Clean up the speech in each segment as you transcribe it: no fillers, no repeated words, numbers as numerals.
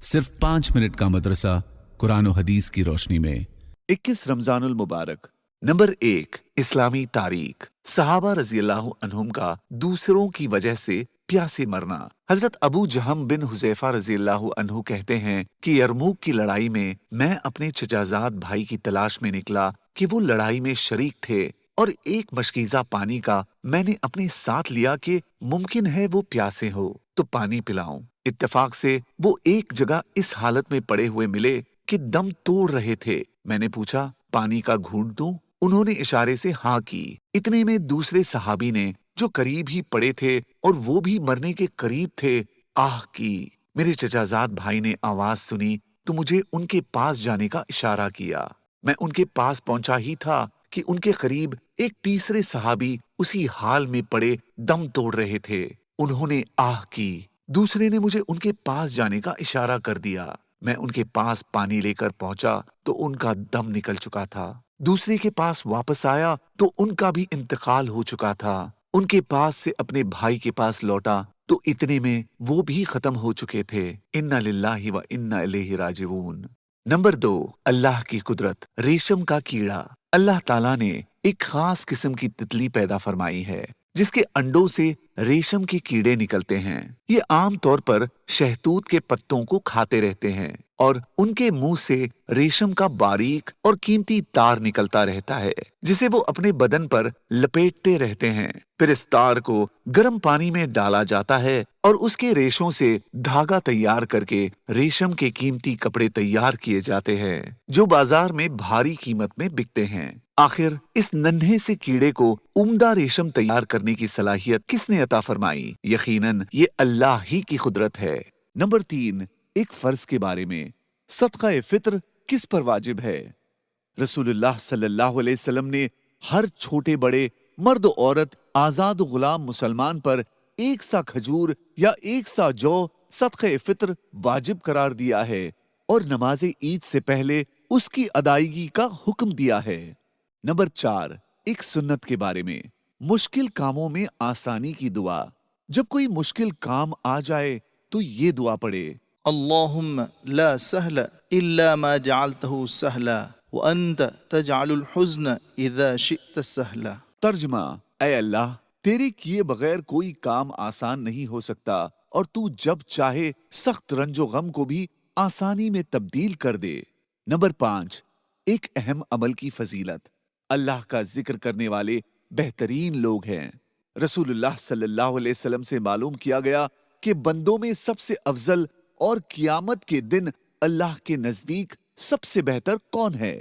सिर्फ 5 मिनट का मदरसा कुरान और हदीस की रोशनी में। 21 रमजानुल मुबारक। नंबर 1, इस्लामी तारीख। सहाबा रज़ियल्लाहु अन्हुम का दूसरों की वजह से प्यासे मरना। हजरत अबू जहम बिन हुज़ैफा रज़ियल्लाहु अन्हु कहते हैं कि यरमूक की लड़ाई में मैं अपने चचाजाद भाई की तलाश में निकला कि वो लड़ाई में शरीक थे, और एक मशकीज़ा पानी का मैंने अपने साथ लिया कि मुमकिन है वो प्यासे हो तो पानी पिलाऊं। इत्तेफाक से वो एक जगह इस हालत में पड़े हुए मिले कि दम तोड़ रहे थे। मैंने पूछा, पानी का घूंट दूं? उन्होंने इशारे से हाँ की। इतने में दूसरे सहाबी ने, जो करीब ही पड़े थे और वो भी मरने के करीब थे, आह की। मेरे चचाजाद भाई ने आवाज सुनी तो मुझे उनके पास जाने का इशारा किया। मैं उनके पास पहुंचा ही था कि उनके करीब एक तीसरे सहाबी उसी हाल में पड़े दम तोड़ रहे थे। उन्होंने आह की। दूसरे ने मुझे उनके पास जाने का इशारा कर दिया। मैं उनके पास पानी लेकर पहुंचा तो उनका दम निकल चुका था। दूसरे के पास वापस आया तो उनका भी इंतकाल हो चुका था। उनके पास से अपने भाई के पास लौटा तो इतने में वो भी खत्म हो चुके थे। इन्ना लिल्लाहि व इन्ना इलैहि राजिऊन। नंबर 2, अल्लाह की कुदरत। रेशम का कीड़ा। अल्लाह ताला ने एक खास किस्म की तितली पैदा फरमाई है जिसके अंडों से रेशम के कीड़े निकलते हैं। ये आम तौर पर शहतूत के पत्तों को खाते रहते हैं और उनके मुंह से रेशम का बारीक और कीमती तार निकलता रहता है जिसे वो अपने बदन पर लपेटते रहते हैं। फिर इस तार को गर्म पानी में डाला जाता है और उसके रेशों से धागा तैयार करके रेशम के कीमती कपड़े तैयार किए जाते हैं जो बाजार में भारी कीमत में बिकते हैं। आखिर इस नन्हे से कीड़े को उम्दा रेशम तैयार करने की सलाहियत किसने अता फरमाई? यकीनन ये अल्लाह ही की कुदरत है। नंबर 3, एक फर्ज के बारे में। सदका फित्र किस पर वाजिब है? रसूलुल्लाह सल्लल्लाहु अलैहि वसल्लम ने हर छोटे बड़े, मर्द औरत, आजाद गुलाम मुसलमान पर एक सा खजूर या एक सा जौ सदका फित्र वाजिब करार दिया है और नमाज ईद से पहले उसकी अदायगी का हुक्म दिया है। नंबर 4, एक सुन्नत के बारे में। मुश्किल कामों में आसानी की दुआ। जब कोई मुश्किल काम आ जाए तो ये दुआ पढ़े, अल्लाहुम्मा ला सहला इल्ला मा जअलतहु सहला व अंत तजअलुल हुज़्न इज़ा शिअत सहला। तर्जमा, ऐ अल्लाह, तेरे किए बगैर कोई काम आसान नहीं हो सकता और तू जब चाहे सख्त रंजो गम को भी आसानी में तब्दील कर दे। नंबर 5, एक अहम अमल की फजीलत। अल्लाह का जिक्र करने वाले बेहतरीन लोग हैं। रसूलुल्लाह सल्लल्लाहु अलैहि वसल्लम से मालूम किया गया कि बंदों में सबसे अफजल और कियामत के दिन अल्लाह के नजदीक सबसे बेहतर कौन है?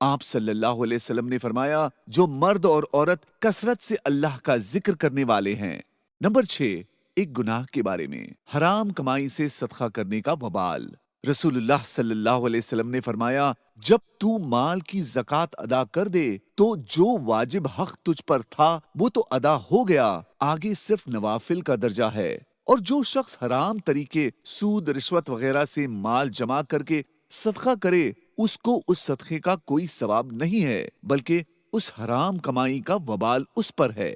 आप सल्लल्लाहु अलैहि वसल्लम ने फरमाया, जो मर्द और औरत कसरत से अल्लाह का जिक्र करने वाले हैं। नंबर 6, एक गुनाह के बारे में। हराम कमाई से सदका करने का वबाल। रसूलुल्लाह सल्लल्लाहु अलैहि वसल्लम ने फरमाया, जब तू माल की ज़कात अदा कर दे तो जो वाजिब हक तुझ पर था वो तो अदा हो गया, आगे सिर्फ नवाफिल का दर्जा है। और जो शख्स हराम तरीके, सूद, रिश्वत वगैरह से माल जमा करके सदका करे उसको उस सदक़े का कोई सवाब नहीं है, बल्कि उस हराम कमाई का वबाल उस पर है।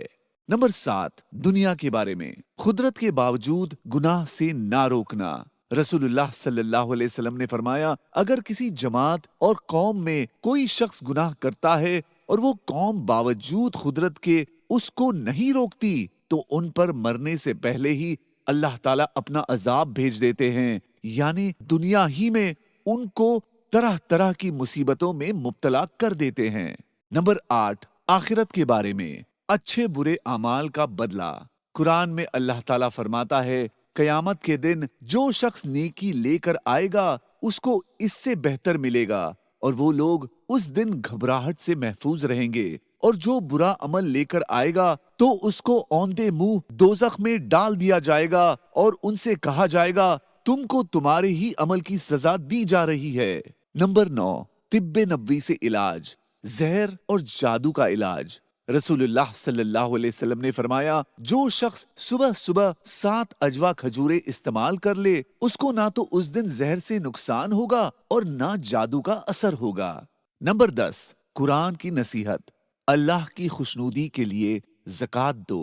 नंबर 7, दुनिया के बारे में। खुदरत के बावजूद गुनाह से ना रोकना। रसूलुल्लाह सल्लल्लाहु अलैहि वसल्लम ने फरमाया, अगर किसी जमात और कौम में कोई शख्स गुनाह करता है और वो कौम बावजूद खुदरत के उसको नहीं रोकती तो उन पर मरने से पहले ही अल्लाह ताला अपना अजाब भेज देते हैं, यानी दुनिया ही में उनको तरह तरह की मुसीबतों में मुब्तला कर देते हैं। नंबर 8, आखिरत के बारे में। अच्छे बुरे अमाल का बदला। कुरान में अल्लाह ताला फरमाता है, कयामत के दिन जो शख्स नेकी लेकर आएगा उसको इससे बेहतर मिलेगा और वो लोग उस दिन घबराहट से महफूज रहेंगे, और जो बुरा अमल लेकर आएगा तो उसको औंधे मुंह दोजख में डाल दिया जाएगा और उनसे कहा जाएगा, तुमको तुम्हारे ही अमल की सजा दी जा रही है। नंबर 9, तिब्बे नबवी से इलाज। जहर और जादू का इलाज। रसूलुल्लाह सल्लल्लाहु अलैहि वसल्लम ने फरमाया, जो शख्स सुबह सुबह 7 अजवा खजूरें इस्तेमाल कर ले उसको ना तो उस दिन जहर से नुकसान होगा और ना जादू का असर होगा। नंबर 10, कुरान की नसीहत। अल्लाह की खुशनुदी के लिए ज़कात दो।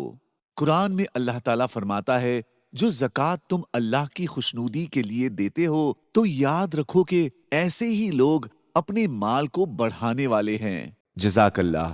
कुरान में अल्लाह ताला फरमाता है, جو زکات تم اللہ کی خوشنودی کے لیے دیتے ہو تو یاد رکھو کہ ایسے ہی لوگ اپنے مال کو بڑھانے والے ہیں۔ جزاک اللہ۔